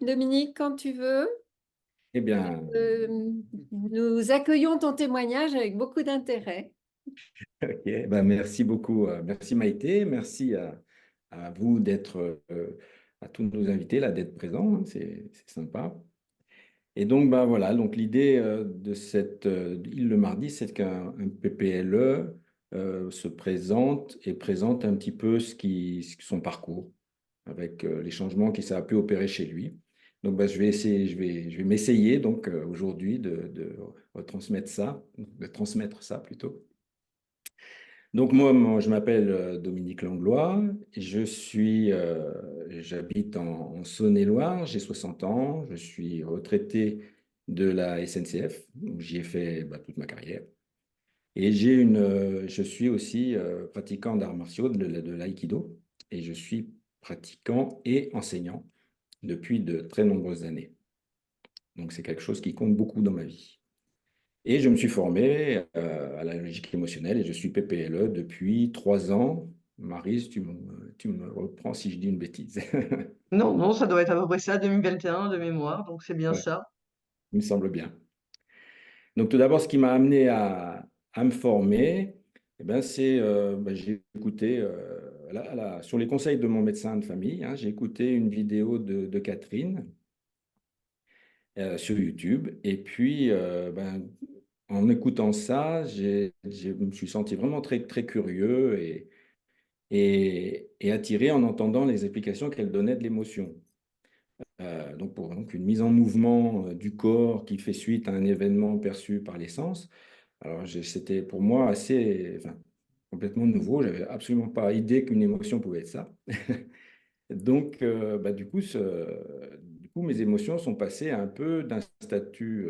Dominique, quand tu veux. Eh bien, Euh, Nous accueillons ton témoignage avec beaucoup d'intérêt. ok, ben merci beaucoup. Merci Maïté, merci à vous d'être, à tous nos invités là, d'être présents, hein, c'est sympa. Et donc, ben voilà, donc l'idée de cette île le mardi, c'est qu'un PPLE se présente et présente un petit peu son parcours avec les changements qu'il a pu opérer chez lui. Donc, ben, je vais essayer, je vais m'essayer donc aujourd'hui de retransmettre ça, de transmettre ça plutôt. Donc moi, je m'appelle Dominique Langlois, j'habite en Saône-et-Loire, j'ai 60 ans, je suis retraité de la SNCF, où j'y ai fait toute ma carrière. Et je suis aussi pratiquant d'arts martiaux, de l'aïkido, et je suis pratiquant et enseignant depuis de très nombreuses années. Donc c'est quelque chose qui compte beaucoup dans ma vie. Et je me suis formé à la logique émotionnelle et je suis PPLE depuis 3 ans. Maryse, tu me reprends si je dis une bêtise. Non, non, ça doit être à peu près ça, 2021 de mémoire, donc c'est bien Ouais, ça. il me semble bien. Donc tout d'abord, ce qui m'a amené à me former, eh ben, j'ai écouté, sur les conseils de mon médecin de famille, hein, j'ai écouté une vidéo de Catherine sur YouTube. Et puis, en écoutant ça, je me suis senti vraiment très, très curieux et attiré en entendant les explications qu'elle donnait de l'émotion. Donc, une mise en mouvement du corps qui fait suite à un événement perçu par les sens. Alors, c'était pour moi enfin, complètement nouveau. J'avais absolument pas idée qu'une émotion pouvait être ça. Donc, du coup, mes émotions sont passées un peu d'un statut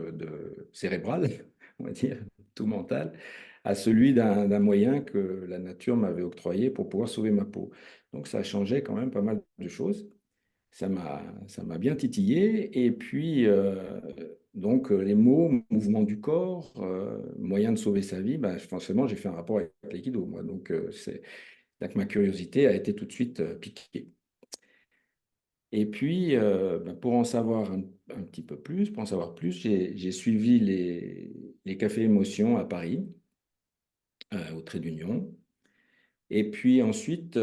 cérébral, on va dire, tout mental, à celui d'un moyen que la nature m'avait octroyé pour pouvoir sauver ma peau. Donc, ça a changé quand même pas mal de choses. Ça m'a bien titillé. Et puis, les mots, mouvement du corps, moyen de sauver sa vie, forcément, j'ai fait un rapport avec l'aïkido, moi. Donc, c'est là que ma curiosité a été tout de suite piquée. Et puis, pour en savoir un petit peu plus, pour en savoir plus, j'ai suivi les cafés émotions à Paris, au Trait d'Union. Et puis ensuite,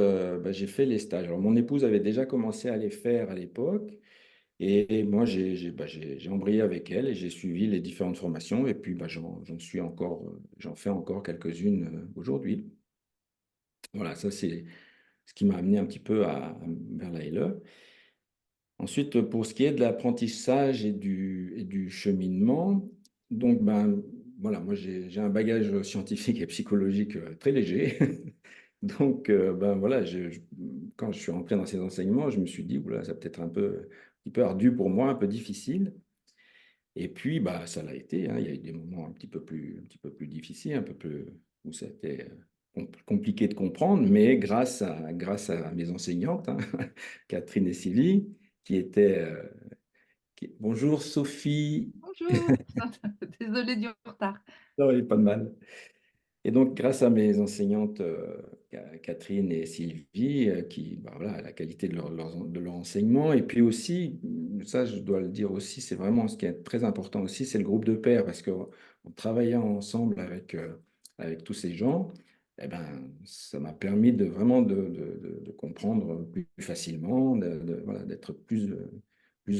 j'ai fait les stages. Alors, mon épouse avait déjà commencé à les faire à l'époque. Et moi, j'ai embrayé avec elle et j'ai suivi les différentes formations. Et puis, j'en fais encore quelques-unes aujourd'hui. Voilà, ça, c'est ce qui m'a amené un petit peu vers la LE. Ensuite, pour ce qui est de l'apprentissage et du cheminement, donc voilà, moi j'ai un bagage scientifique et psychologique très léger. Donc voilà, quand je suis rentré dans ces enseignements, je me suis dit, oula, ça peut être un petit peu ardu pour moi, un peu difficile. Et puis ça l'a été, hein. Il y a eu des moments un petit peu plus difficiles, un peu plus où c'était compliqué de comprendre, mais grâce à mes enseignantes, hein, Catherine et Sylvie, qui étaient... Bonjour Sophie. Bonjour, désolée du retard. Non, il n'y a pas de mal. Et donc, grâce à mes enseignantes Catherine et Sylvie, voilà, la qualité de leur enseignement, et puis aussi, ça je dois le dire aussi, c'est vraiment ce qui est très important aussi, c'est le groupe de pairs, parce qu'en travaillant ensemble avec tous ces gens, eh ben, ça m'a permis de vraiment de comprendre plus facilement, voilà, d'être plus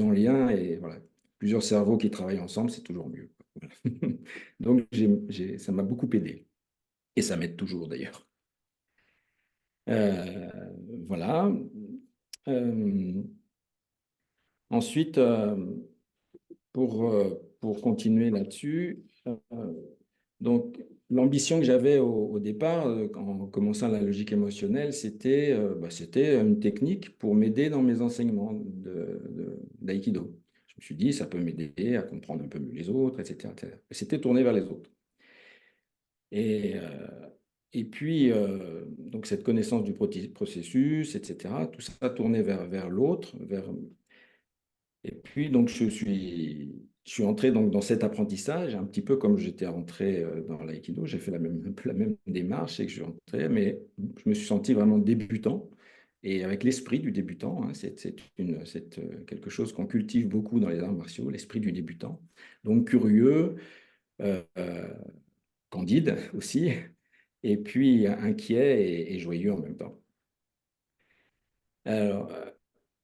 en lien, et voilà, plusieurs cerveaux qui travaillent ensemble, c'est toujours mieux. Voilà. Donc, ça m'a beaucoup aidé. Et ça m'aide toujours d'ailleurs. Euh, voilà. Euh, ensuite, pour continuer là-dessus, donc l'ambition que j'avais au départ, en commençant la logique émotionnelle, c'était une technique pour m'aider dans mes enseignements d'aïkido. Je me suis dit, ça peut m'aider à comprendre un peu mieux les autres, etc., etc. Et c'était tourné vers les autres. Et, euh, et puis, donc cette connaissance du processus, etc., tout ça tourné vers l'autre. Et puis, donc, je suis entré donc, dans cet apprentissage, un petit peu comme j'étais entré dans l'aïkido. J'ai fait un peu la même démarche et que je suis entré, mais je me suis senti vraiment débutant. et avec l'esprit du débutant. Hein, c'est quelque chose qu'on cultive beaucoup dans les arts martiaux, l'esprit du débutant. Donc curieux, euh, euh, candide aussi, et puis inquiet et joyeux en même temps. Alors,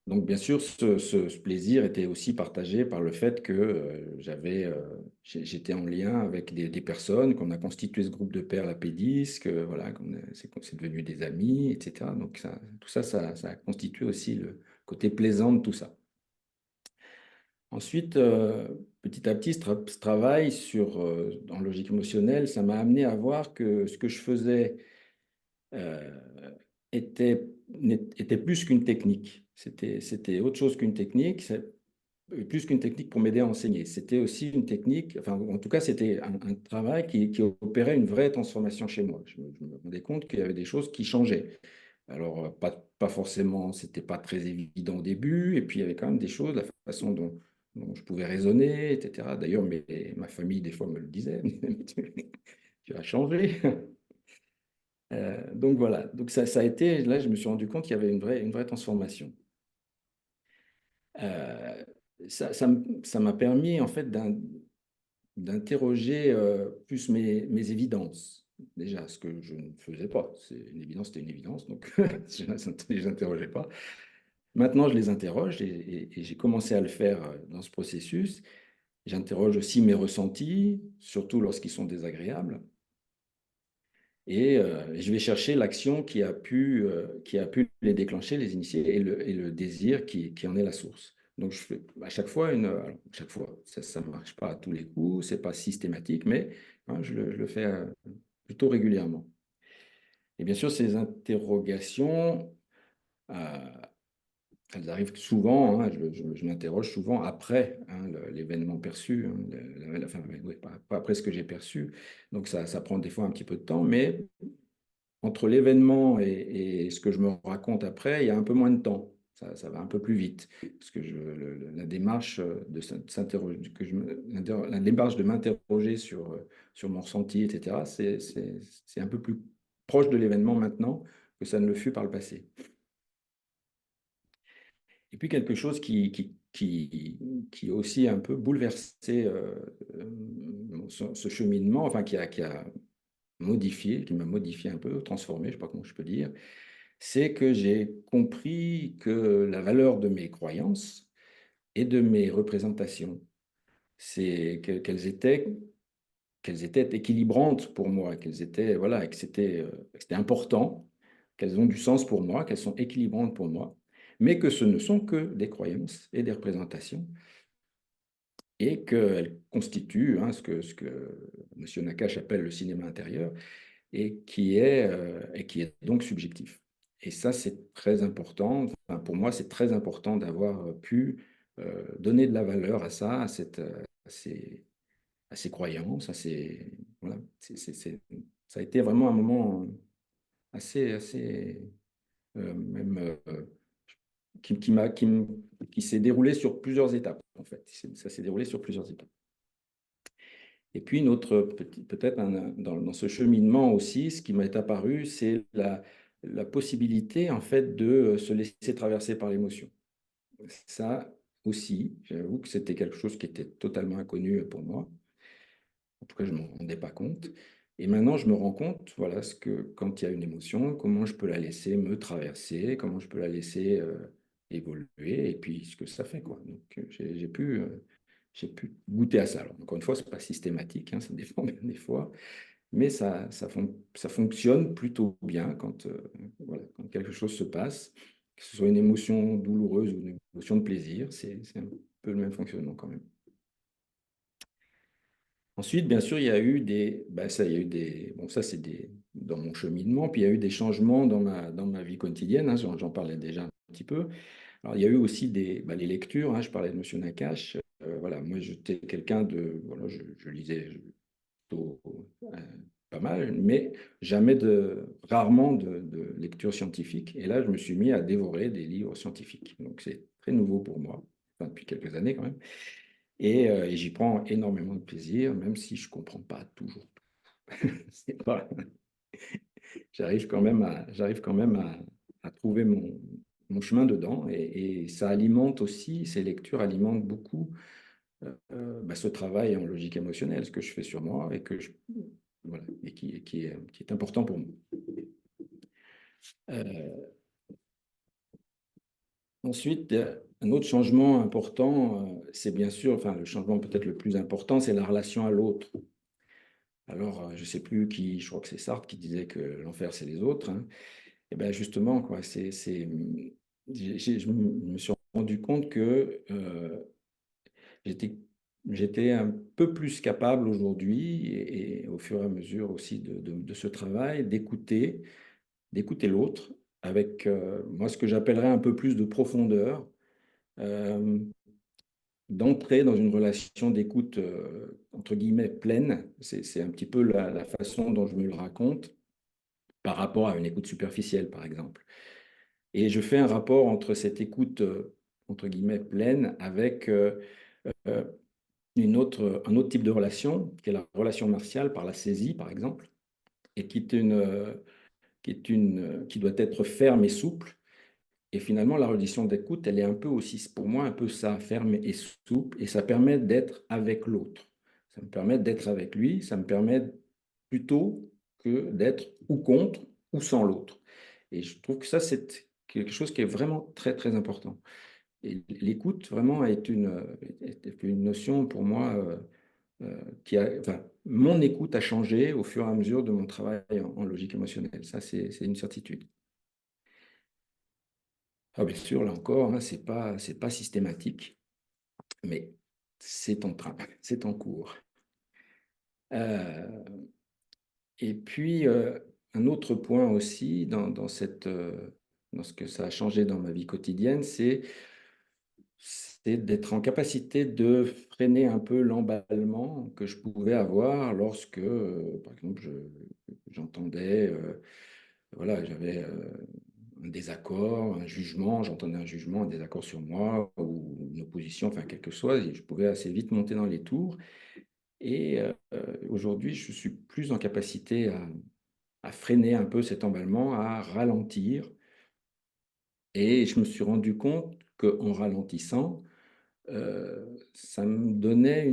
donc, bien sûr, ce plaisir était aussi partagé par le fait que j'étais en lien avec des personnes, qu'on a constitué ce groupe de pairs, la P10, que voilà, c'est devenu des amis, etc. Donc, tout ça, ça a constitué aussi le côté plaisant de tout ça. Ensuite, petit à petit, ce travail en logique émotionnelle, ça m'a amené à voir que ce que je faisais euh, était, était plus qu'une technique. C'était autre chose qu'une technique, plus qu'une technique pour m'aider à enseigner. C'était aussi une technique, enfin, en tout cas, c'était un travail qui opérait une vraie transformation chez moi. Je me rendais compte qu'il y avait des choses qui changeaient. Alors, pas forcément, c'était pas très évident au début, et puis il y avait quand même des choses, la façon dont je pouvais raisonner, etc. D'ailleurs, ma famille, des fois, me le disait, tu as changé. Donc voilà, donc ça a été, là je me suis rendu compte qu'il y avait une vraie transformation. Euh, ça m'a permis en fait d'interroger plus mes évidences. Déjà, ce que je ne faisais pas, c'est une évidence, c'était une évidence, donc je ne les interrogeais pas. Maintenant, je les interroge et j'ai commencé à le faire dans ce processus. J'interroge aussi mes ressentis, surtout lorsqu'ils sont désagréables. Et je vais chercher l'action qui a pu les déclencher, les initier, et le désir qui en est la source. Donc, je fais à chaque fois, alors, chaque fois, ça ne marche pas à tous les coups, c'est pas systématique, mais hein, je le fais plutôt régulièrement. Et bien sûr, ces interrogations, euh, elles arrivent souvent, hein, je m'interroge souvent après hein, l'événement perçu, hein, enfin, oui, pas après ce que j'ai perçu. Donc, ça prend des fois un petit peu de temps, mais entre l'événement et ce que je me raconte après, il y a un peu moins de temps. Ça va un peu plus vite. Parce que la démarche de s'interroger, la démarche de m'interroger sur mon ressenti, etc., c'est un peu plus proche de l'événement maintenant que ça ne le fut par le passé. Et puis quelque chose qui a aussi un peu bouleversé ce cheminement, enfin qui a modifié, qui m'a modifié un peu, transformé, je ne sais pas comment je peux dire, c'est que j'ai compris que la valeur de mes croyances et de mes représentations, c'est qu'elles étaient équilibrantes pour moi, qu'elles étaient, voilà, que c'était important, qu'elles ont du sens pour moi, qu'elles sont équilibrantes pour moi, mais que ce ne sont que des croyances et des représentations, et qu'elles constituent hein, ce que M. Nakache appelle le cinéma intérieur, et qui est donc subjectif. Et ça, c'est très important. Enfin, pour moi, c'est très important d'avoir pu donner de la valeur à ça, à ces croyances, voilà. Ça a été vraiment un moment assez même qui s'est déroulé sur plusieurs étapes, en fait. Ça s'est déroulé sur plusieurs étapes. Et puis, peut-être dans ce cheminement aussi, ce qui m'est apparu, c'est la possibilité, en fait, de se laisser traverser par l'émotion. Ça aussi, j'avoue que c'était quelque chose qui était totalement inconnu pour moi. En tout cas, je ne m'en rendais pas compte. Et maintenant, je me rends compte, voilà, quand il y a une émotion, comment je peux la laisser me traverser, comment je peux la laisser évoluer, et puis ce que ça fait, quoi. Donc, j'ai pu goûter à ça. Alors, encore une fois, ce n'est pas systématique, hein, ça dépend bien des fois, mais ça fonctionne plutôt bien voilà, quand quelque chose se passe, que ce soit une émotion douloureuse ou une émotion de plaisir, c'est un peu le même fonctionnement quand même. Ensuite, bien sûr, il y a eu bon, ça c'est dans mon cheminement, puis il y a eu des changements dans ma vie quotidienne, hein, j'en parlais déjà un petit peu. Alors, il y a eu aussi les lectures, hein, je parlais de M. Nakache. Voilà, moi, j'étais quelqu'un voilà, je lisais plutôt pas mal, mais rarement de lecture scientifique. Et là, je me suis mis à dévorer des livres scientifiques. Donc, c'est très nouveau pour moi, enfin, depuis quelques années quand même. Et j'y prends énormément de plaisir, même si je ne comprends pas toujours tout. C'est pas... J'arrive quand même à trouver mon chemin dedans. Et ça alimente aussi, ces lectures alimentent beaucoup ce travail en logique émotionnelle, ce que je fais sur moi voilà, et qui est important pour moi. Ensuite, un autre changement important, c'est bien sûr, enfin le changement peut-être le plus important, c'est la relation à l'autre. Alors, je ne sais plus qui, je crois que c'est Sartre qui disait que l'enfer, c'est les autres. Hein. Et bien justement, quoi, je me suis rendu compte que j'étais, j'étais un peu plus capable aujourd'hui, et au fur et à mesure aussi de ce travail, d'écouter l'autre avec moi ce que j'appellerais un peu plus de profondeur, euh, d'entrer dans une relation d'écoute entre guillemets pleine. C'est un petit peu la façon dont je me le raconte par rapport à une écoute superficielle, par exemple. Et je fais un rapport entre cette écoute entre guillemets pleine avec euh, un autre type de relation, qui est la relation martiale par la saisie, par exemple, et qui doit être ferme et souple. Et finalement, la relation d'écoute, elle est un peu aussi, pour moi, un peu ça, ferme et souple, et ça permet d'être avec l'autre. Ça me permet d'être avec lui, ça me permet plutôt que d'être ou contre ou sans l'autre. Et je trouve que ça, c'est quelque chose qui est vraiment très, très important. Et l'écoute, vraiment, est une notion pour moi enfin, mon écoute a changé au fur et à mesure de mon travail en logique émotionnelle. Ça, c'est une certitude. Ah, bien sûr, là encore, hein, c'est pas systématique, mais c'est en train, c'est en cours. Euh, et puis, un autre point aussi dans dans ce que ça a changé dans ma vie quotidienne, c'est d'être en capacité de freiner un peu l'emballement que je pouvais avoir lorsque, par exemple, j'entendais, voilà, j'avais un désaccord, un jugement, j'entendais un jugement, un désaccord sur moi ou une opposition, enfin, quel que soit, et je pouvais assez vite monter dans les tours. Et aujourd'hui, je suis plus en capacité à freiner un peu cet emballement, à ralentir. Et je me suis rendu compte qu'en ralentissant, ça me donnait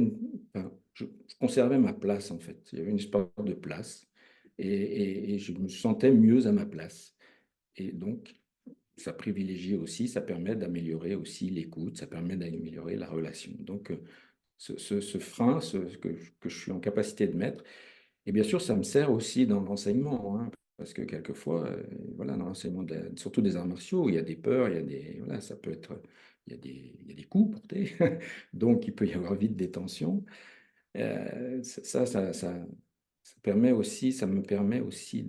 enfin, je conservais ma place en fait. Il y avait une espèce de place et je me sentais mieux à ma place. Et donc, ça privilégie aussi, ça permet d'améliorer aussi l'écoute, ça permet d'améliorer la relation. Donc, ce frein que je suis en capacité de mettre, et bien sûr, ça me sert aussi dans l'enseignement, hein, parce que quelquefois, voilà, dans l'enseignement, surtout des arts martiaux, il y a des peurs, voilà, ça peut être, il y a des coups portés, donc il peut y avoir vite des tensions. Ça permet aussi, ça me permet aussi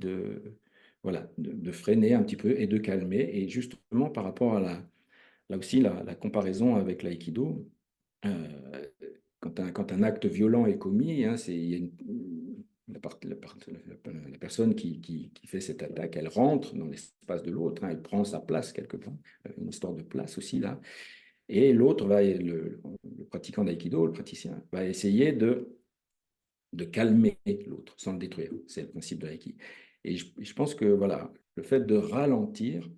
voilà, de freiner un petit peu et de calmer. Et justement, par rapport à là aussi, la comparaison avec l'aïkido, euh, quand un acte violent est commis, hein, il y a la personne qui fait cette attaque, elle rentre dans l'espace de l'autre, hein, elle prend sa place quelque part, une histoire de place aussi là, et l'autre le pratiquant d'aïkido, le praticien, va essayer de calmer l'autre sans le détruire. C'est le principe de l'aïkido. Et je pense que voilà, le fait de ralentir,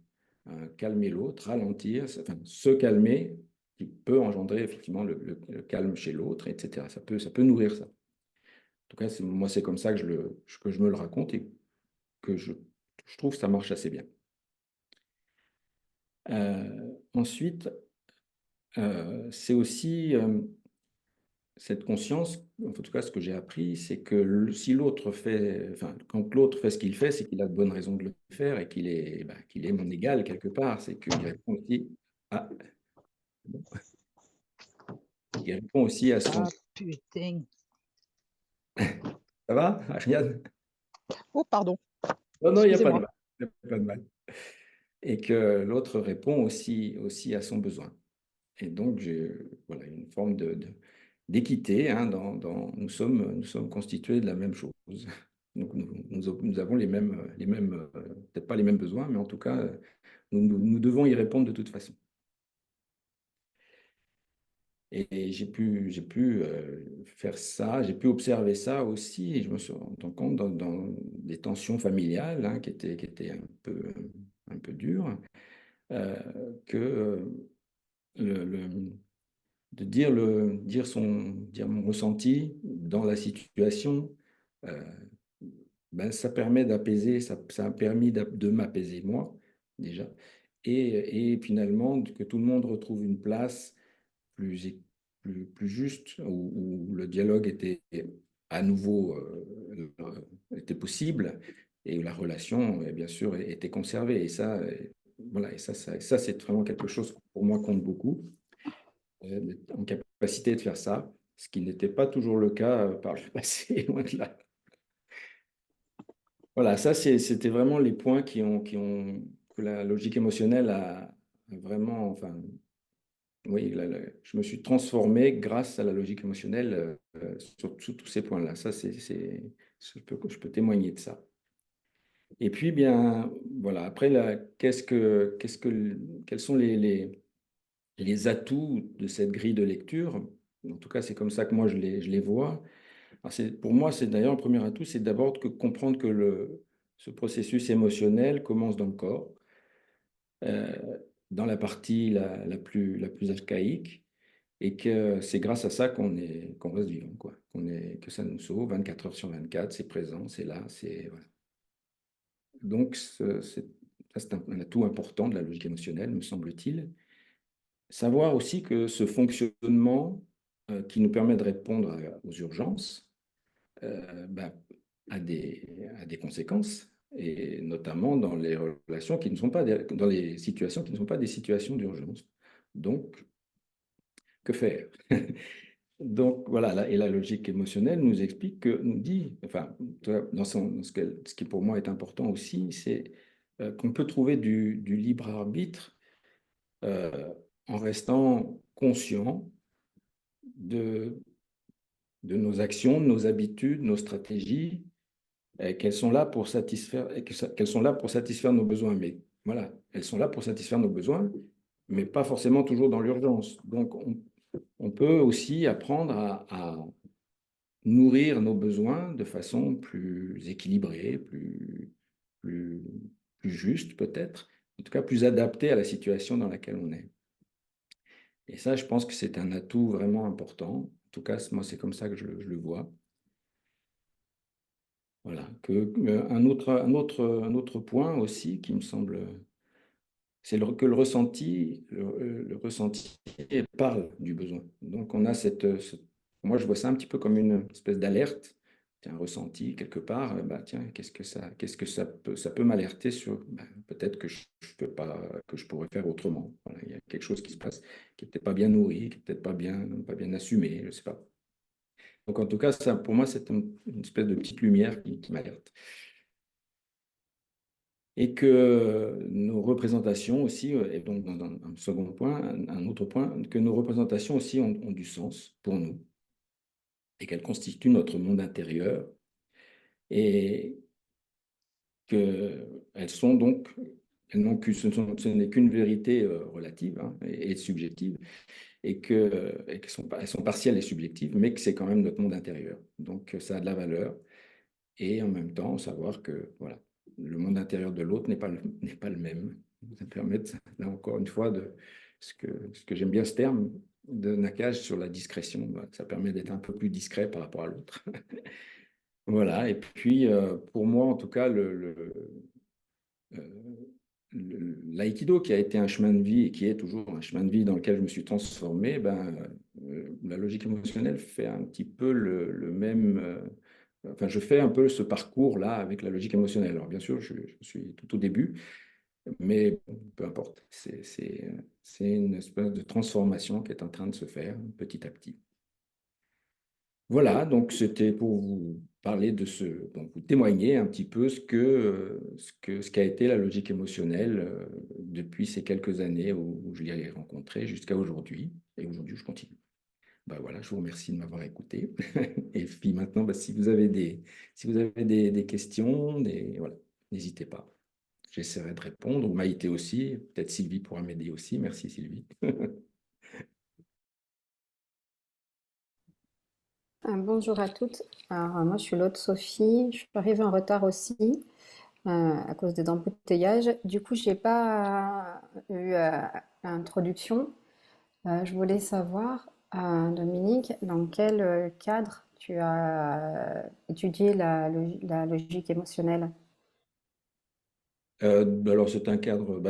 calmer l'autre, ralentir, enfin, se calmer, qui peut engendrer effectivement le calme chez l'autre, etc. Ça peut nourrir ça. En tout cas, moi, c'est comme ça que je me le raconte et que je trouve que ça marche assez bien. Ensuite, c'est aussi cette conscience, en tout cas, ce que j'ai appris, c'est que si l'autre fait, enfin, quand l'autre fait ce qu'il fait, c'est qu'il a de bonnes raisons de le faire et qu'il est mon égal quelque part. C'est qu'il répond aussi à, il répond aussi à son. Ah, putain. Ça va, Ariane? Oh, pardon. Non, non, il n'y a pas de Excusez-moi. mal. Il y a pas de mal. Et que l'autre répond aussi à son besoin. Et donc, j'ai voilà, une forme d'équité. Hein, nous sommes constitués de la même chose. Donc, nous avons les mêmes peut-être pas les mêmes besoins, mais en tout cas, nous devons y répondre de toute façon. Et j'ai pu faire ça, j'ai pu observer ça aussi, et je me suis rendu compte dans des tensions familiales hein, qui étaient un peu dures. que de dire mon ressenti dans la situation, euh, ben, ça permet d'apaiser, ça a permis de m'apaiser moi, déjà, et finalement que tout le monde retrouve une place plus, plus juste, où le dialogue était à nouveau était possible, et où la relation, bien sûr, était conservée. Et ça, voilà, et ça c'est vraiment quelque chose qui, pour moi, compte beaucoup, d'être en capacité de faire ça, ce qui n'était pas toujours le cas par le passé, loin de là. Voilà, ça, c'était vraiment les points que la logique émotionnelle a vraiment, enfin, oui, je me suis transformé grâce à la logique émotionnelle sur tous ces points-là. Ça, je peux témoigner de ça. Et puis, bien, voilà, après, là, quels sont les atouts de cette grille de lecture? En tout cas, c'est comme ça que moi, je les vois. Alors, pour moi, c'est d'ailleurs un premier atout, c'est d'abord comprendre que ce processus émotionnel commence dans le corps, euh, dans la partie la plus archaïque, et que c'est grâce à ça qu'on reste vivant, quoi. Que ça nous sauve 24 heures sur 24, c'est présent, c'est là, voilà. Donc, ça, c'est un atout important de la logique émotionnelle, me semble-t-il. Savoir aussi que ce fonctionnement qui nous permet de répondre aux urgences, bah, a des conséquences, et notamment dans les relations qui ne sont pas dans les situations qui ne sont pas des situations d'urgence. Donc, que faire? Donc voilà, et la logique émotionnelle nous explique nous dit, enfin, ce qui pour moi est important aussi, c'est qu'on peut trouver du libre arbitre euh, en restant conscient de, de nos actions, de nos habitudes, nos stratégies, qu'elles sont là pour satisfaire, qu'elles sont là pour satisfaire nos besoins. Mais voilà, elles sont là pour satisfaire nos besoins, mais pas forcément toujours dans l'urgence. Donc, on peut aussi apprendre à nourrir nos besoins de façon plus équilibrée, plus, plus juste peut-être, en tout cas plus adaptée à la situation dans laquelle on est. Et ça, je pense que c'est un atout vraiment important. En tout cas, moi, c'est comme ça que je le vois. Voilà. Un autre point aussi qui me semble, c'est que le ressenti parle du besoin. Donc, on a moi, je vois ça un petit peu comme une espèce d'alerte, un ressenti quelque part. Bah, tiens, qu'est-ce que ça peut m'alerter sur, bah, peut-être que je peux pas, que je pourrais faire autrement. Voilà, il y a quelque chose qui se passe qui n'est peut-être pas bien nourri, qui n'est peut-être pas bien assumé, je ne sais pas. Donc, en tout cas, ça, pour moi, c'est une espèce de petite lumière qui m'alerte. Et que nos représentations aussi, et donc dans un second point, un autre point, que nos représentations aussi ont du sens pour nous, et qu'elles constituent notre monde intérieur, et qu'elles sont donc, ce n'est qu'une vérité relative, hein, et subjective, et elles sont partielles et subjectives, mais que c'est quand même notre monde intérieur. Donc ça a de la valeur, et en même temps savoir que voilà, le monde intérieur de l'autre n'est pas le même. Ça permet, là encore une fois, ce que j'aime bien ce terme de Nakache sur la discrétion. Ça permet d'être un peu plus discret par rapport à l'autre. Voilà, et puis pour moi, en tout cas, l'aïkido, qui a été un chemin de vie et qui est toujours un chemin de vie dans lequel je me suis transformé, la logique émotionnelle fait un petit peu le même. Enfin, je fais un peu ce parcours-là avec la logique émotionnelle. Alors, bien sûr, je suis tout au début, mais peu importe. C'est une espèce de transformation qui est en train de se faire petit à petit. Voilà, donc c'était pour vous parler donc vous témoigner un petit peu ce qu'a été la logique émotionnelle depuis ces quelques années où je l'ai rencontrée jusqu'à aujourd'hui. Et aujourd'hui, je continue. Voilà, je vous remercie de m'avoir écouté. Et puis maintenant, si vous avez des questions, voilà, n'hésitez pas. J'essaierai de répondre. Ou Maïté aussi. Peut-être Sylvie pourra m'aider aussi. Merci Sylvie. Bonjour à toutes. Alors, moi, je suis l'autre Sophie. Je suis arrivée en retard aussi. à cause des embouteillages. Du coup, j'ai pas eu l'introduction. Je voulais savoir, Dominique, dans quel cadre tu as étudié la logique émotionnelle? Alors, c'est un cadre,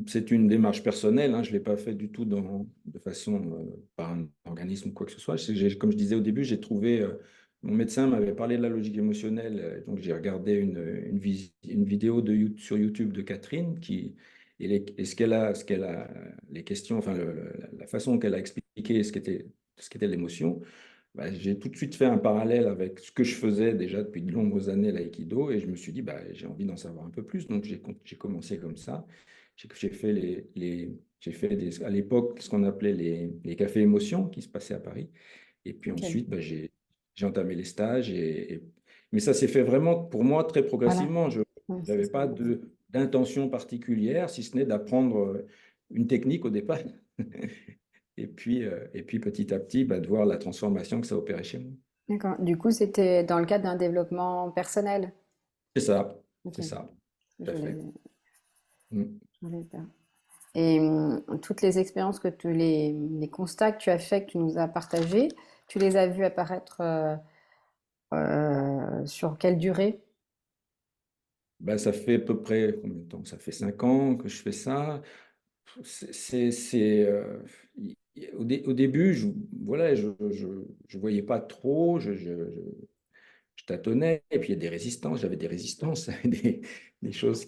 c'est une démarche personnelle, hein, je ne l'ai pas fait du tout de façon par un organisme ou quoi que ce soit. Comme je disais au début, j'ai trouvé, mon médecin m'avait parlé de la logique émotionnelle, donc j'ai regardé une vidéo sur YouTube de Catherine et les questions, enfin, la façon qu'elle a expliqué ce qu'était l'émotion. J'ai tout de suite fait un parallèle avec ce que je faisais déjà depuis de longues années, l'aïkido, et je me suis dit, j'ai envie d'en savoir un peu plus. Donc, j'ai commencé comme ça. J'ai fait j'ai fait à l'époque ce qu'on appelait les cafés émotions qui se passaient à Paris. Et puis Ok. ensuite, j'ai entamé les stages. Mais ça s'est fait vraiment pour moi très Voilà. progressivement. Je Ouais, c'est n'avais ça. pas d'intention particulière, si ce n'est d'apprendre une technique au départ. Et puis petit à petit, de voir la transformation que ça opérait chez moi. D'accord. Du coup, c'était dans le cadre d'un développement personnel. C'est ça, Ok. c'est ça, Je tout à voulais, fait. Mm. je voulais faire. Et toutes les expériences les constats que tu as faits, que tu nous as partagés, tu les as vus apparaître sur quelle durée? Ça fait à peu près combien de temps? Ça fait 5 ans que je fais ça. Au début, voilà, je voyais pas trop, je tâtonnais, et puis il y a des résistances, j'avais des résistances, des choses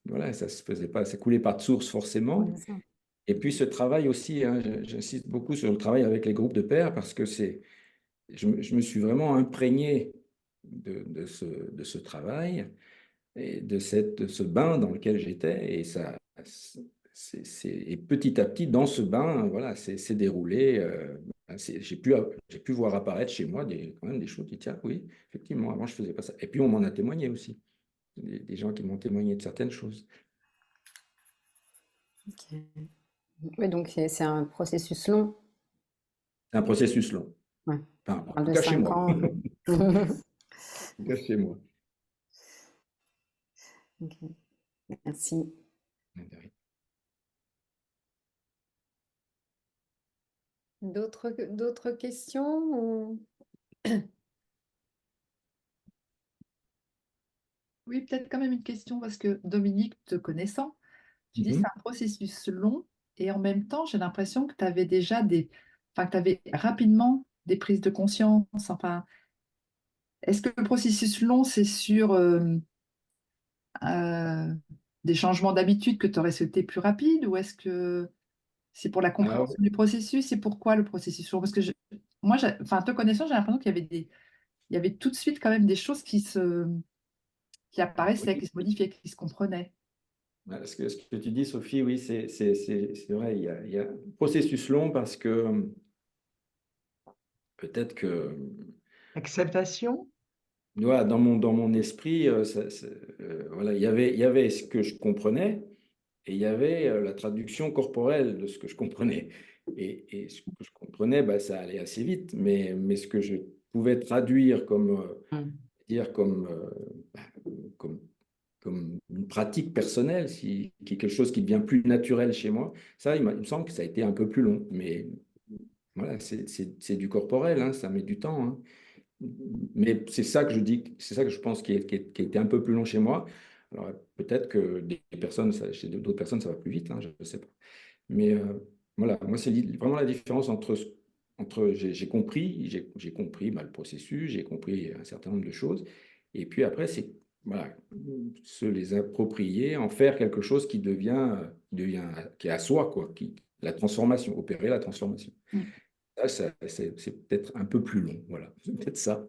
voilà, ça se faisait pas, ça coulait pas de source Ouais, forcément. c'est ça. Et puis ce travail aussi, hein, j'insiste beaucoup sur le travail avec les groupes de pairs parce que je me suis vraiment imprégné de ce travail et de ce bain dans lequel j'étais. Et ça, et petit à petit, dans ce bain, voilà, c'est déroulé. J'ai pu voir apparaître chez moi quand même des choses. Je dis, tiens, oui, effectivement, avant, je faisais pas ça. Et puis, on m'en a témoigné aussi. Des gens qui m'ont témoigné de certaines choses. Ok. Oui, donc c'est un processus long. C'est un processus long. Ouais. Enfin, On en parle tout de cas, chez 5 moi. ans. En tout cas, chez moi. Ok. Merci. D'autres questions Oui, peut-être quand même une question, parce que Dominique, te connaissant, tu dis c'est Mhm. un processus long et en même temps, j'ai l'impression que tu avais déjà enfin, que tu avais rapidement des prises de conscience. Enfin, est-ce que le processus long, c'est sur euh, des changements d'habitude que tu aurais souhaité plus rapides, ou est-ce que c'est pour la Ah, compréhension du processus? C'est pourquoi le processus long? Parce que moi, enfin, te connaissant, j'ai l'impression qu'il y avait il y avait tout de suite quand même des choses qui apparaissaient, oui. qui se modifiaient, qui se comprenaient. Ce que tu dis, Sophie, oui, c'est vrai. Il y a un processus long parce que peut-être que Acceptation? voilà, dans mon esprit, voilà, il y avait ce que je comprenais et il y avait la traduction corporelle de ce que je comprenais. Et ce que je comprenais, ça allait assez vite, mais ce que je pouvais traduire dire comme, comme une pratique personnelle, qui est quelque chose qui devient plus naturel chez moi, ça, il me semble que ça a été un peu plus long. Mais voilà, c'est du corporel, hein, ça met du temps, hein. Mais c'est ça que je dis, c'est ça que je pense qui a été un peu plus long chez moi. Alors peut-être que des personnes, chez d'autres personnes, ça va plus vite, hein, je ne sais pas. Mais voilà, moi, c'est vraiment la différence entre j'ai compris le processus, j'ai compris un certain nombre de choses. Et puis après, c'est voilà, se les approprier, en faire quelque chose qui est à soi, quoi, la transformation, opérer la transformation. Mm. C'est peut-être un peu plus long, voilà, c'est peut-être ça.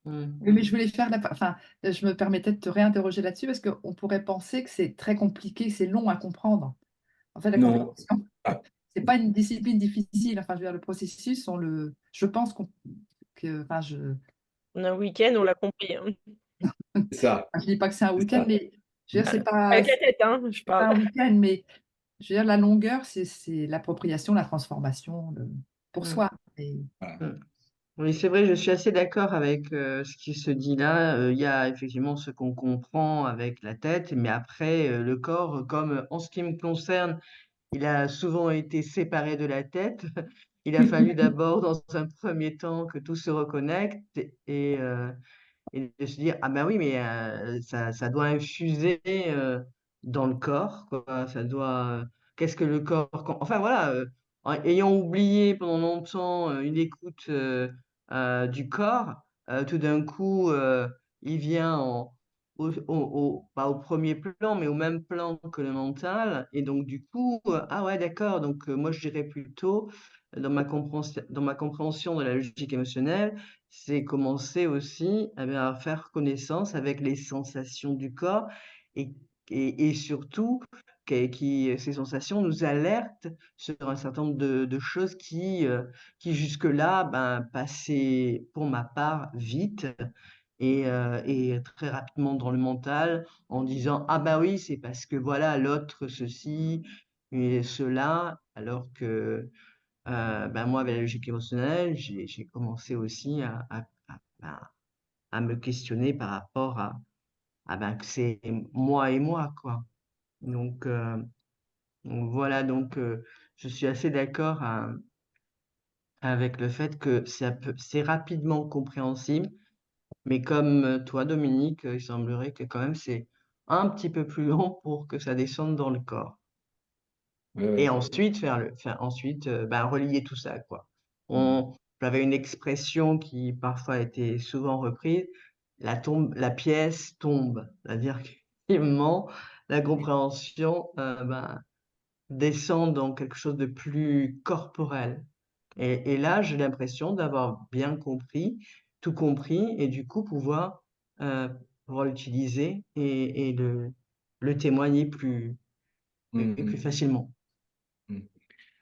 Oui, mais je voulais faire enfin, je me permettais de te réinterroger là-dessus parce qu'on pourrait penser que c'est très compliqué, que c'est long à comprendre. En fait, la Non. compréhension, Ah, c'est pas une discipline difficile. Enfin, je veux dire, le processus, je pense enfin, En un week-end, on l'a compris, hein. c'est ça, je dis pas que c'est un c'est week-end, ça. mais je veux dire, Avec la tête, hein, je c'est pas parle. un week-end, mais je veux dire, la longueur, c'est l'appropriation, la transformation pour Mm. soi. Et Voilà. Mm. Oui, c'est vrai, je suis assez d'accord avec ce qui se dit là. Il y a effectivement ce qu'on comprend avec la tête, mais après, le corps, comme en ce qui me concerne, il a souvent été séparé de la tête. Il a fallu d'abord, dans un premier temps, que tout se reconnecte et de se dire, ah ben oui, mais ça doit infuser dans le corps, quoi. Ça doit, qu'est-ce que le corps, enfin voilà, ayant oublié pendant longtemps une écoute du corps, tout d'un coup, il vient pas au premier plan, mais au même plan que le mental. Et donc, du coup, ah ouais, d'accord. Donc, moi, je dirais plutôt, dans ma compréhension de la logique émotionnelle, c'est commencer aussi à faire connaissance avec les sensations du corps et, et surtout ces sensations nous alertent sur un certain nombre de choses qui jusque-là passaient pour ma part vite et très rapidement dans le mental en disant ah bah oui c'est parce que voilà l'autre ceci et cela alors que moi, avec la logique émotionnelle, j'ai commencé aussi à me questionner par rapport que c'est moi et moi, quoi. Donc, voilà, donc je suis assez d'accord avec le fait que c'est rapidement compréhensible, mais comme toi, Dominique, il semblerait que quand même c'est un petit peu plus long pour que ça descende dans le corps. Ouais, ouais. Et ensuite, relier tout ça, quoi. J'avais une expression qui parfois était souvent reprise, la pièce tombe. C'est-à-dire qu'effectivement, la compréhension descend dans quelque chose de plus corporel. Et là, j'ai l'impression d'avoir bien compris, tout compris, et du coup euh, pouvoir l'utiliser et le témoigner plus Mhm. facilement. Mhm.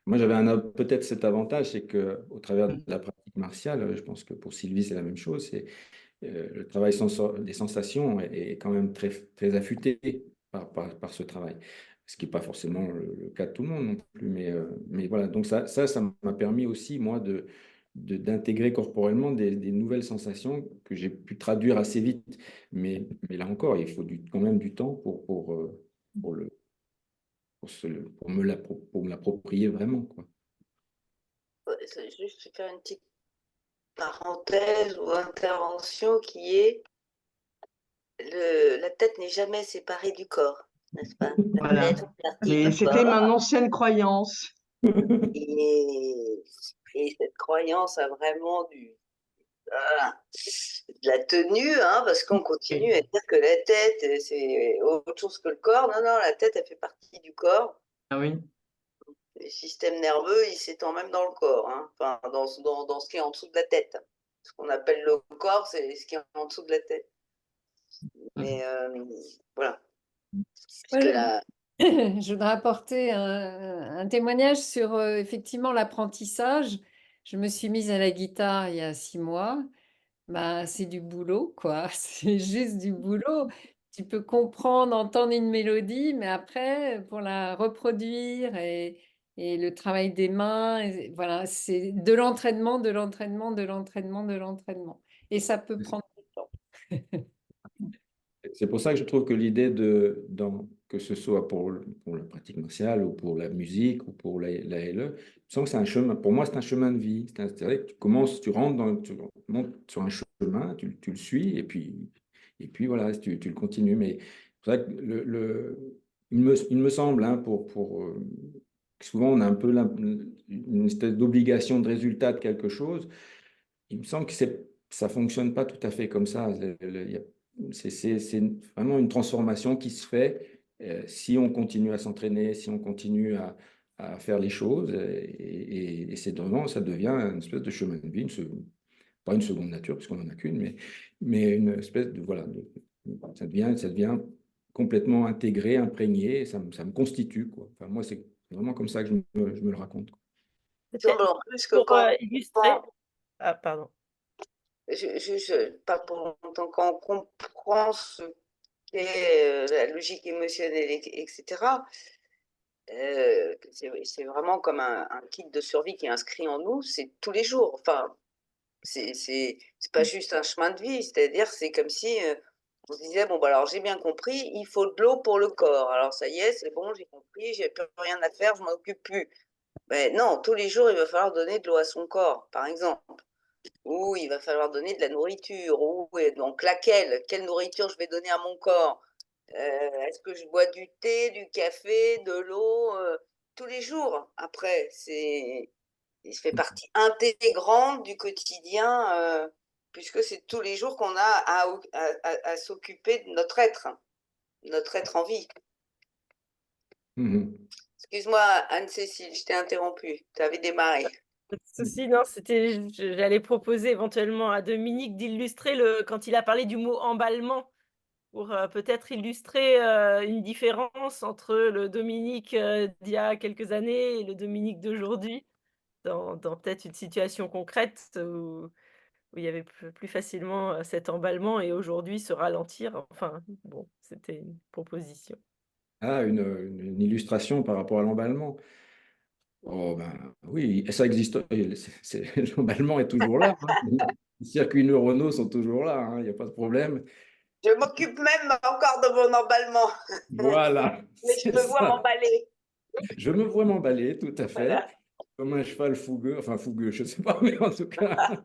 Moi, j'avais peut-être cet avantage, c'est que au travers de Mm. la pratique martiale, je pense que pour Sylvie, c'est la même chose. C'est le travail des sensations est quand même très, très affûté par ce travail. Ce qui n'est pas forcément le cas de tout le monde non plus. Mais voilà, donc ça m'a permis aussi, moi, d'intégrer corporellement des nouvelles sensations que j'ai pu traduire assez vite. Mais là encore, il faut quand même du temps pour le, pour me l'approprier vraiment, quoi. Ouais, c'est juste faire une petite parenthèse ou intervention qui est la tête n'est jamais séparée du corps, n'est-ce pas? La Voilà. tête fait partie Mais du c'était corps mon ancienne croyance. et, et cette croyance a vraiment voilà, de la tenue, hein, parce qu'on continue Oui. à dire que la tête, c'est autre chose que le corps. Non, non, la tête, elle fait partie du corps. Ah oui. Le système nerveux, il s'étend même dans le corps, hein, enfin, dans ce qui est en dessous de la tête. Ce qu'on appelle le corps, c'est ce qui est en dessous de la tête. Mais voilà. Moi, Puisque là, je voudrais apporter un témoignage sur effectivement l'apprentissage. Je me suis mise à la guitare il y a 6 mois. Bah, c'est du boulot, quoi. C'est juste du boulot. Tu peux comprendre, entendre une mélodie, mais après, pour la reproduire et le travail des mains, voilà, c'est de l'entraînement, de l'entraînement, de l'entraînement, de l'entraînement. Et ça peut prendre du temps. C'est pour ça que je trouve que l'idée que ce soit pour la pratique martiale ou pour la musique ou pour la LE, je sens que c'est un chemin, pour moi, c'est un chemin de vie. C'est-à-dire que tu rentres tu montes sur un chemin, tu le suis et puis voilà, tu le continues. Mais c'est vrai que il me semble, hein, souvent on a un peu une espèce d'obligation de résultat de quelque chose. Il me semble que ça fonctionne pas tout à fait comme ça. C'est vraiment une transformation qui se fait si on continue à s'entraîner, si on continue à faire les choses. Et c'est vraiment, ça devient une espèce de chemin de vie, pas une seconde nature, puisqu'on n'en a qu'une, mais une espèce de, voilà, ça devient complètement intégré, imprégné, et ça me constitue, quoi. Enfin, moi, c'est vraiment comme ça que je me le raconte, quoi. il me semble en plus que Pour quand illustrer. Ah, pardon. pas pour longtemps, quand on comprend ce qu'est la logique émotionnelle, etc., c'est vraiment comme un kit de survie qui est inscrit en nous, c'est tous les jours. Enfin, C'est pas juste un chemin de vie, c'est-à-dire c'est comme si on se disait, bon, bah, alors j'ai bien compris, il faut de l'eau pour le corps. Alors ça y est, c'est bon, j'ai compris, j'ai plus rien à faire, je m'en occupe plus. Mais non, tous les jours, il va falloir donner de l'eau à son corps, par exemple. Ou il va falloir donner de la nourriture. Ou et donc laquelle? Quelle nourriture je vais donner à mon corps? Est-ce que je bois du thé, du café, de l'eau tous les jours? Après, il fait partie intégrante du quotidien, puisque c'est tous les jours qu'on a à s'occuper de notre être en vie. Mhm. Excuse-moi, Anne-Cécile, je t'ai interrompu. Tu avais démarré. Pas de souci, non, j'allais proposer éventuellement à Dominique d'illustrer quand il a parlé du mot emballement, pour peut-être illustrer une différence entre le Dominique d'il y a quelques années et le Dominique d'aujourd'hui, dans peut-être une situation concrète où il y avait plus facilement cet emballement et aujourd'hui se ralentir. Enfin, bon, c'était une proposition. Ah, une illustration par rapport à l'emballement. Oh ben oui, et ça existe. L'emballement est toujours là, hein. Les circuits neuronaux sont toujours là, hein, il n'y a pas de problème. Je m'occupe même encore de mon emballement, Voilà, mais je c'est me vois ça. m'emballer. Je me vois m'emballer, tout à fait, Voilà. comme un cheval fougueux, enfin fougueux, je ne sais pas, mais en tout cas.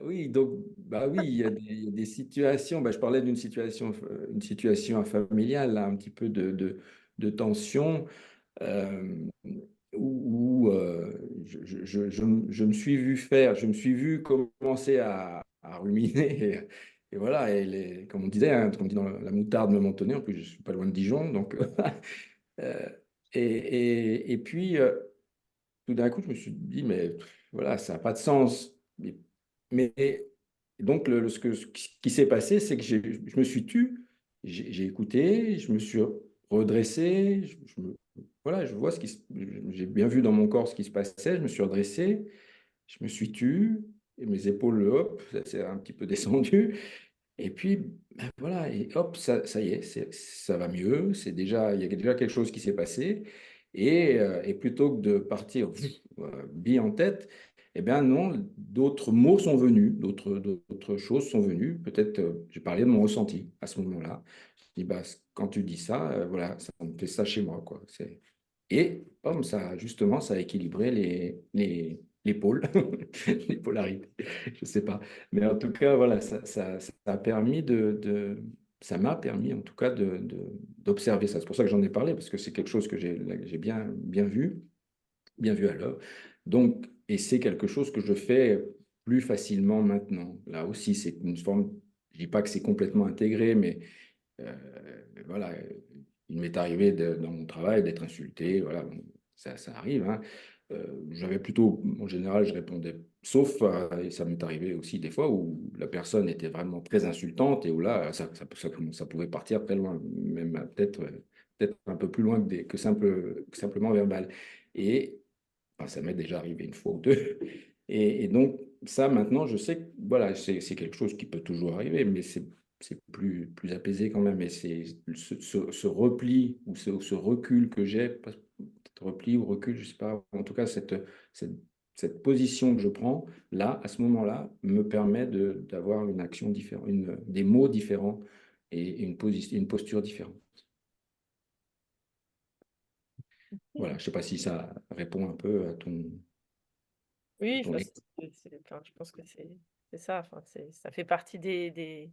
Oui, donc, bah oui, il y a des situations. Bah, je parlais une situation familiale, là, un petit peu de tension, euh, où je me suis vu faire, je me suis vu commencer à ruminer. Et voilà, comme on disait, hein, comme on dit dans la moutarde me mentonnait, en plus je suis pas loin de Dijon, donc. euh, et puis, tout d'un coup, je me suis dit, mais voilà, ça n'a pas de sens. Mais donc, ce qui s'est passé, c'est que je me suis tu, j'ai écouté, je me suis redressé, voilà, je vois j'ai bien vu dans mon corps ce qui se passait, je me suis redressé, je me suis tu, et mes épaules, hop, ça s'est un petit peu descendu. Et puis, ben voilà, et hop, ça y est, ça va mieux. Il y a déjà quelque chose qui s'est passé. Et plutôt que de partir bille en tête, eh bien non, d'autres mots sont venus, d'autres choses sont venues. Peut-être, j'ai parlé de mon ressenti à ce moment-là. Je dis, bah, quand tu dis ça, voilà, ça me fait ça chez moi, quoi. Et comme ça, justement, ça a équilibré les pôles, les polarités, je ne sais pas. Mais en tout cas, voilà, ça a permis ça m'a permis en tout cas d'observer ça. C'est pour ça que j'en ai parlé, parce que c'est quelque chose que j'ai bien vu à l'œuvre. Donc, et c'est quelque chose que je fais plus facilement maintenant. Là aussi, c'est une forme, je dis pas que c'est complètement intégré, mais euh, voilà, il m'est arrivé dans mon travail d'être insulté, voilà, bon, ça arrive, hein. J'avais plutôt, en général, je répondais, sauf, et ça m'est arrivé aussi des fois où la personne était vraiment très insultante et où là, ça pouvait partir très loin, même peut-être un peu plus loin que simplement verbal. Et enfin, ça m'est déjà arrivé une fois ou deux. Et donc, ça, maintenant, je sais que voilà, c'est quelque chose qui peut toujours arriver, mais c'est plus apaisé quand même. Et c'est ce repli ou ce recul que j'ai, peut-être repli ou recul, je sais pas, en tout cas, cette, cette position que je prends, là, à ce moment-là, me permet d'avoir une action différente, des mots différents et une posture différente. Voilà, je ne sais pas si ça répond un peu à Oui, ton enfin, enfin, je pense que c'est ça. Enfin, ça fait partie des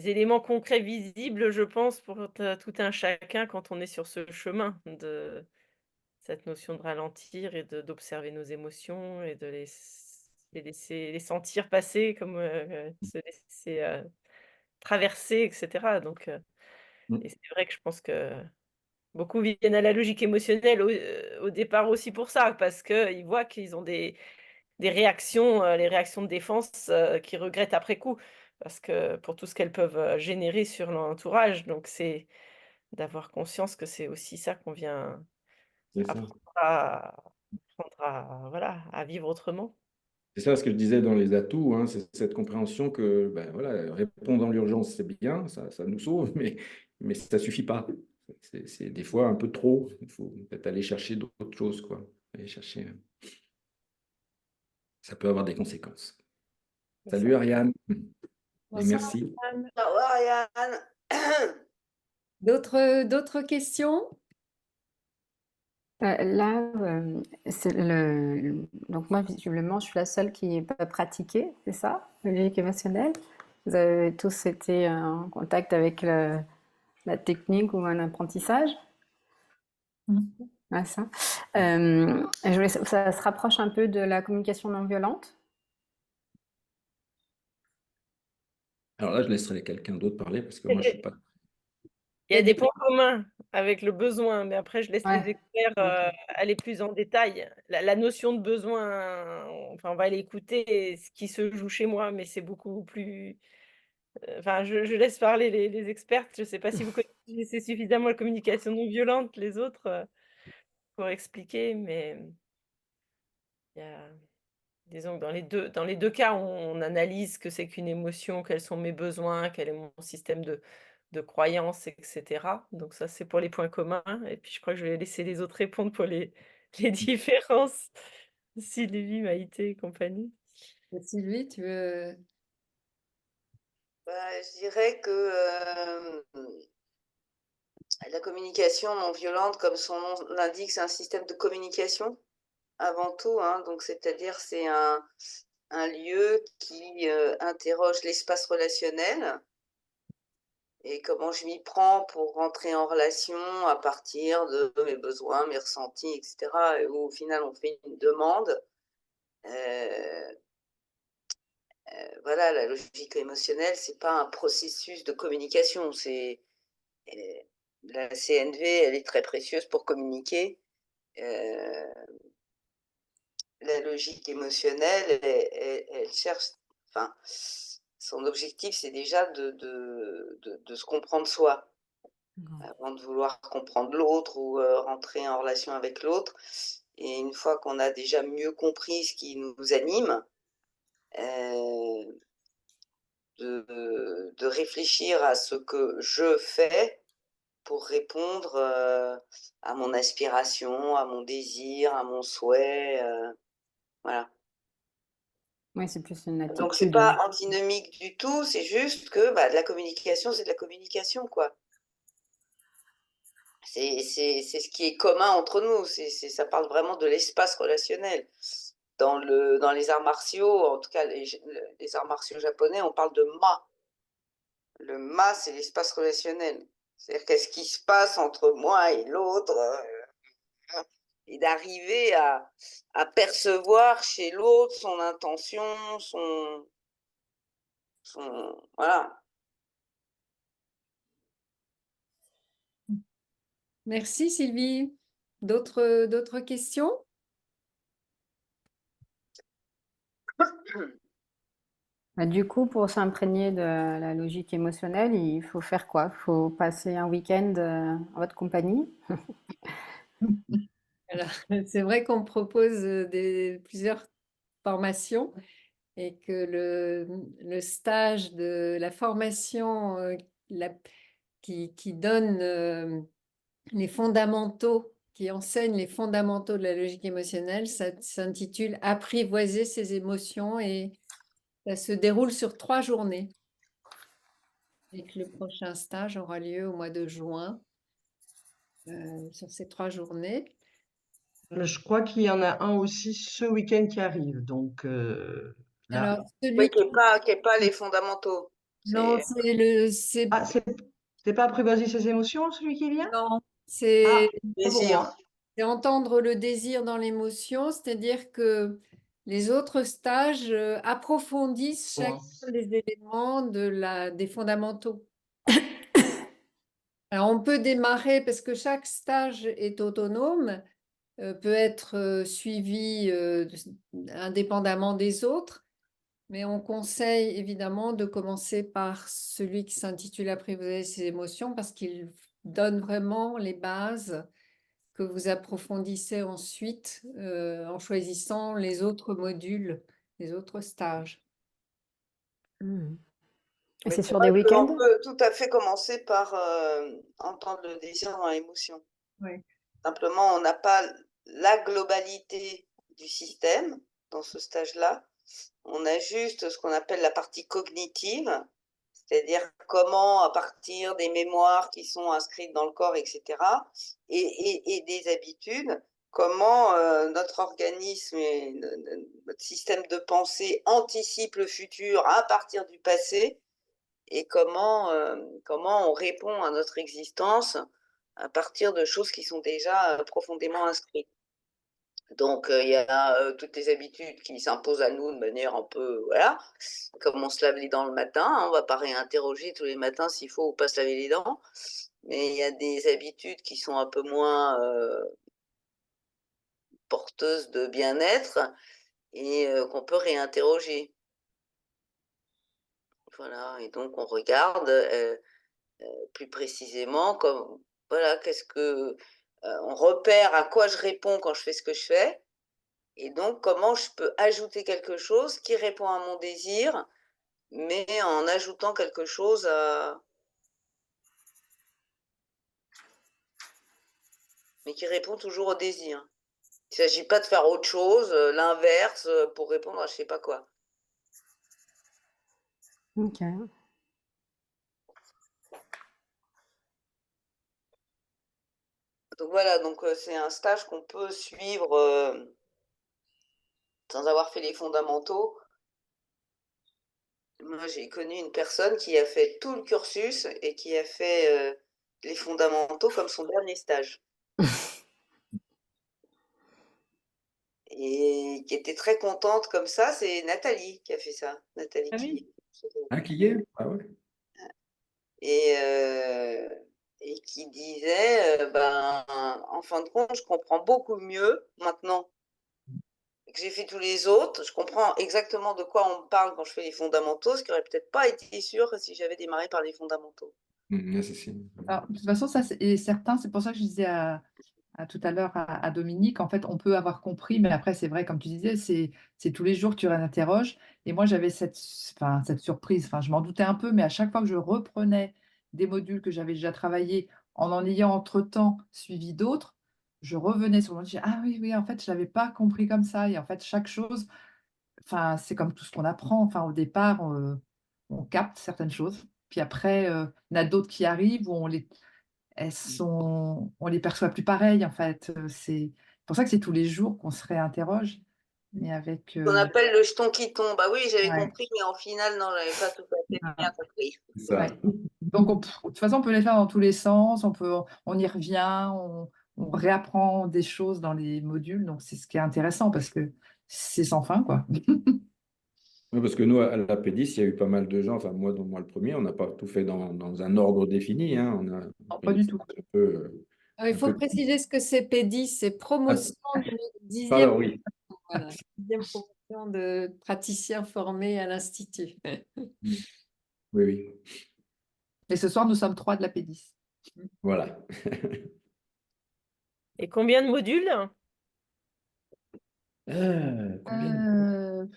éléments concrets visibles, je pense, pour tout un chacun quand on est sur ce chemin de cette notion de ralentir et d'observer nos émotions et de les laisser les sentir passer comme se laisser traverser, etc. Donc, et c'est vrai que je pense que beaucoup viennent à la logique émotionnelle au départ aussi pour ça, parce qu'ils voient qu'ils ont des réactions, les réactions de défense, qu'ils regrettent après coup, parce que pour tout ce qu'elles peuvent, générer sur l'entourage. Donc c'est d'avoir conscience que c'est aussi ça qu'on vient C'est ça. apprendre à voilà, à vivre autrement. C'est ça ce que je disais dans les atouts, hein, c'est cette compréhension que ben, voilà, répondre dans l'urgence, c'est bien, ça nous sauve, mais ça ne suffit pas. C'est des fois un peu trop. Il faut peut-être aller chercher d'autres choses, quoi. Aller chercher. ça peut avoir des conséquences. C'est Salut ça. Ariane, et Bonsoir, merci. Anne. Au revoir, Ariane. D'autres questions? Là, donc moi, visiblement, je suis la seule qui n'est pas pratiquée, c'est ça, le logique émotionnelle. Vous avez tous été en contact avec la technique ou un apprentissage, ouais, ça. Ça se rapproche un peu de la communication non violente. Alors là, je laisserai quelqu'un d'autre parler parce que moi, je ne suis pas. Il y a des points communs avec le besoin, mais après, je laisse les Ouais, experts ok. aller plus en détail. La notion de besoin, enfin, on va aller écouter ce qui se joue chez moi, mais c'est beaucoup plus. Enfin, je laisse parler les experts. Je ne sais pas si vous connaissez suffisamment la communication non violente, les autres, pour expliquer, mais il y a. Disons que dans les deux cas, on analyse ce que c'est qu'une émotion, quels sont mes besoins, quel est mon système de croyances, etc. Donc ça, c'est pour les points communs. Et puis je crois que je vais laisser les autres répondre pour les différences. Sylvie, Maïté et compagnie. Sylvie, tu veux... Bah, je dirais que la communication non violente, comme son nom l'indique, c'est un système de communication avant tout, hein. Donc c'est-à-dire c'est un lieu qui interroge l'espace relationnel et comment je m'y prends pour rentrer en relation à partir de mes besoins, mes ressentis, etc. Et où au final on fait une demande. Voilà, la logique émotionnelle, c'est pas un processus de communication. La CNV, elle est très précieuse pour communiquer. La logique émotionnelle, elle cherche, enfin, son objectif, c'est déjà de se comprendre soi, avant de vouloir comprendre l'autre ou rentrer en relation avec l'autre. Et une fois qu'on a déjà mieux compris ce qui nous anime, de réfléchir à ce que je fais pour répondre à mon aspiration, à mon désir, à mon souhait. Voilà. Oui, c'est plus une Donc, c'est attitude. pas antinomique du tout, c'est juste que de la communication, c'est de la communication, quoi. C'est ce qui est commun entre nous, ça parle vraiment de l'espace relationnel. Dans les arts martiaux, en tout cas les arts martiaux japonais, on parle de ma. Le ma, c'est l'espace relationnel. C'est-à-dire qu'est-ce qui se passe entre moi et l'autre, et d'arriver à percevoir chez l'autre son intention, voilà. Merci Sylvie. D'autres questions? Du coup, pour s'imprégner de la logique émotionnelle, il faut faire quoi? Il faut passer un week-end en votre compagnie? Alors, c'est vrai qu'on propose plusieurs formations et que le stage de la formation qui donne les fondamentaux, qui enseigne les fondamentaux de la logique émotionnelle, ça s'intitule Apprivoiser ses émotions et ça se déroule sur 3 journées. Et que le prochain stage aura lieu au mois de juin sur ces 3 journées. Je crois qu'il y en a un aussi ce week-end qui arrive. Donc là. Alors, Oui, celui qui n'est pas les fondamentaux. non, Ah, c'est pas apprivoiser ses émotions, celui qui vient? non, Ah, c'est pas pour moi. entendre le désir dans l'émotion, c'est-à-dire que les autres stages approfondissent Bon. chacun des éléments des fondamentaux. Alors, on peut démarrer parce que chaque stage est autonome, peut être suivi indépendamment des autres, mais on conseille évidemment de commencer par celui qui s'intitule Apprivoiser ses émotions parce qu'il donne vraiment les bases que vous approfondissez ensuite en choisissant les autres modules, les autres stages. Et Mais c'est c'est sur vrai des qu'on week-ends? peut tout à fait commencer par entendre le désir dans l'émotion. Ouais. Simplement, on n'a pas la globalité du système. dans ce stage-là. On ajuste ce qu'on appelle la partie cognitive, c'est-à-dire comment, à partir des mémoires qui sont inscrites dans le corps, etc., et des habitudes, comment notre organisme et notre système de pensée anticipe le futur à partir du passé, et comment on répond à notre existence à partir de choses qui sont déjà profondément inscrites. Donc, il y a toutes les habitudes qui s'imposent à nous de manière un peu, voilà, comme on se lave les dents le matin, hein, on ne va pas réinterroger tous les matins s'il faut ou pas se laver les dents, mais il y a des habitudes qui sont un peu moins porteuses de bien-être et qu'on peut réinterroger. Voilà, et donc on regarde plus précisément comme, voilà, on repère à quoi je réponds quand je fais ce que je fais. Et donc, comment je peux ajouter quelque chose qui répond à mon désir, mais en ajoutant quelque chose mais qui répond toujours au désir. Il ne s'agit pas de faire autre chose, l'inverse, pour répondre à je ne sais pas quoi. Ok. Donc voilà, donc c'est un stage qu'on peut suivre sans avoir fait les fondamentaux. Moi, j'ai connu une personne qui a fait tout le cursus et qui a fait les fondamentaux comme son dernier stage. Et qui était très contente comme ça, c'est Nathalie qui a fait ça. Nathalie Ah oui. Ah, qui est? Ah ouais. Et qui disait, ben, en fin de compte, je comprends beaucoup mieux maintenant que j'ai fait tous les autres. Je comprends exactement de quoi on me parle quand je fais les fondamentaux, ce qui n'aurait peut-être pas été sûr si j'avais démarré par les fondamentaux. Ouais, c'est ça. Alors, de toute façon, ça est certain. C'est pour ça que je disais tout à l'heure à Dominique, en fait, on peut avoir compris, mais après, c'est vrai, comme tu disais, c'est tous les jours que tu réinterroges. Et moi, j'avais cette surprise, enfin, je m'en doutais un peu, mais à chaque fois que je reprenais des modules que j'avais déjà travaillés en ayant entre-temps suivi d'autres, je revenais sur mon je disais, ah oui, oui, en fait, je ne l'avais pas compris comme ça. Et en fait, chaque chose, enfin, c'est comme tout ce qu'on apprend. Enfin, au départ, on capte certaines choses. Puis après, il y en a d'autres qui arrivent où on les perçoit plus pareilles, en fait. C'est pour ça que c'est tous les jours qu'on se réinterroge, mais avec. On appelle le jeton qui tombe. Ah oui, j'avais Ouais, compris, mais en final, non, je n'avais pas tout à fait bien voilà, compris. C'est ça. ouais. Donc, de toute façon, on peut les faire dans tous les sens. On y revient, on réapprend des choses dans les modules. Donc, c'est ce qui est intéressant parce que c'est sans fin, quoi. Oui, parce que nous, à la P10, il y a eu pas mal de gens, enfin moi, dont moi le premier, on n'a pas tout fait dans un ordre défini, hein. On a Non, pris pas des du tout. stages un peu, Il un faut peu... préciser ce que c'est P10, c'est Ah, promotion de dixième, pardon, oui. voilà, dixième promotion de praticiens formés à l'Institut. Oui, oui, Et ce soir, nous sommes 3 de la P10. voilà. Et combien de modules? Combien de...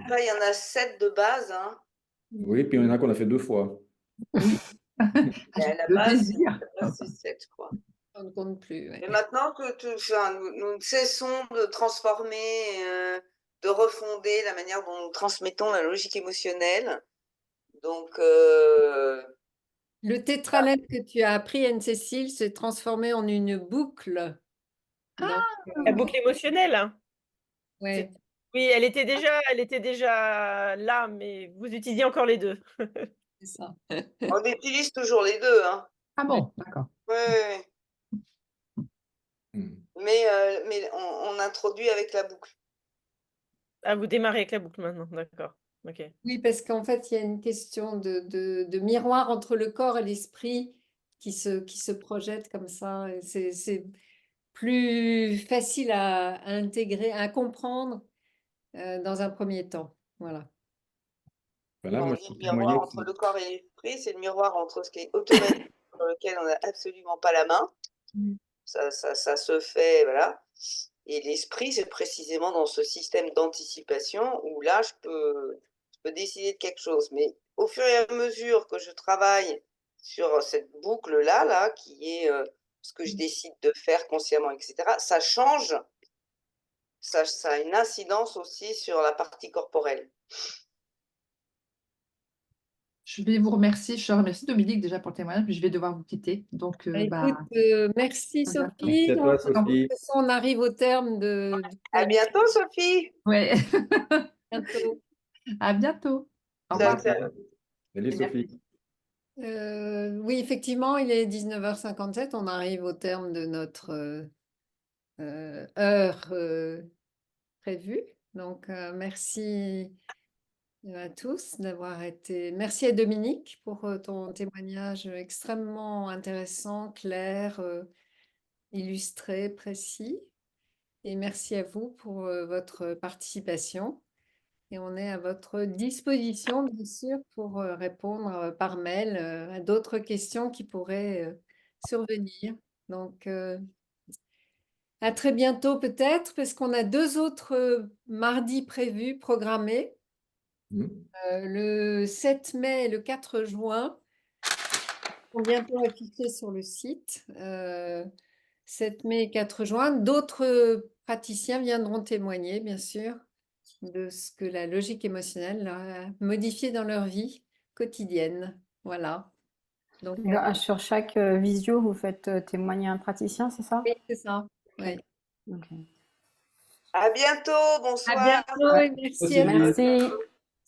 Là, il y en a 7 de base, hein. Oui, puis il y en a qu'on a fait 2 fois. Oui. Et à la Le base, désir. c'est 7, je crois. On ne compte plus. Mais maintenant que enfin, nous ne cessons de transformer, de refonder la manière dont nous transmettons la logique émotionnelle. Donc, Le tétralemme que tu as appris, Anne-Cécile, s'est transformé en une boucle. Donc, La boucle émotionnelle. ouais, Oui, elle était déjà là, mais vous utilisiez encore les deux. c'est ça. on utilise toujours les deux, hein. Ah bon, d'accord. Oui, oui, Hmm. oui. Mais on introduit avec la boucle. Ah, vous démarrez avec la boucle maintenant, d'accord. Ok. Oui, parce qu'en fait, il y a une question de miroir entre le corps et l'esprit qui se projette comme ça. Et c'est plus facile à intégrer, à comprendre dans un premier temps. Voilà. Voilà, Quand on moi, dit je peux miroir témoigner entre le corps et l'esprit, c'est le miroir entre ce qui est automatique, sur lequel on n'a absolument pas la main. Ça se fait, voilà. Et l'esprit, c'est précisément dans ce système d'anticipation où là, je peux décider de quelque chose. Mais au fur et à mesure que je travaille sur cette boucle-là, là, qui est ce que je décide de faire consciemment, etc., ça change ça a une incidence aussi sur la partie corporelle. Je vais vous remercier. Je te remercie Dominique déjà pour le témoignage, mais je vais devoir vous quitter. Donc, Écoute, merci à bientôt. Sophie. Merci à toi, De Sophie. toute façon, on arrive au terme du À bientôt, Sophie. Ouais, bientôt. à bientôt. Au Ciao, revoir. ciao. Salut Sophie. Oui, effectivement, il est 19h57. On arrive au terme de notre heure prévue. Donc, merci à tous d'avoir été. Merci à Dominique pour ton témoignage extrêmement intéressant, clair, illustré, précis. Et merci à vous pour votre participation. Et on est à votre disposition, bien sûr, pour répondre par mail à d'autres questions qui pourraient survenir. Donc, à très bientôt peut-être, parce qu'on a 2 autres mardis prévus, programmés, Mhm. le 7 mai et le 4 juin, sont bientôt affichés sur le site. 7 mai et 4 juin. D'autres praticiens viendront témoigner, bien sûr, de ce que la logique émotionnelle a modifié dans leur vie quotidienne. Voilà. Donc, Sur chaque visio, vous faites témoigner un praticien, c'est ça? oui, c'est ça. Oui. Ok. À bientôt. À Bonsoir. bientôt et merci à Sophie. tous. Merci.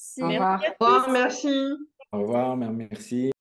Merci. Au revoir. Au revoir, merci. Au revoir, merci.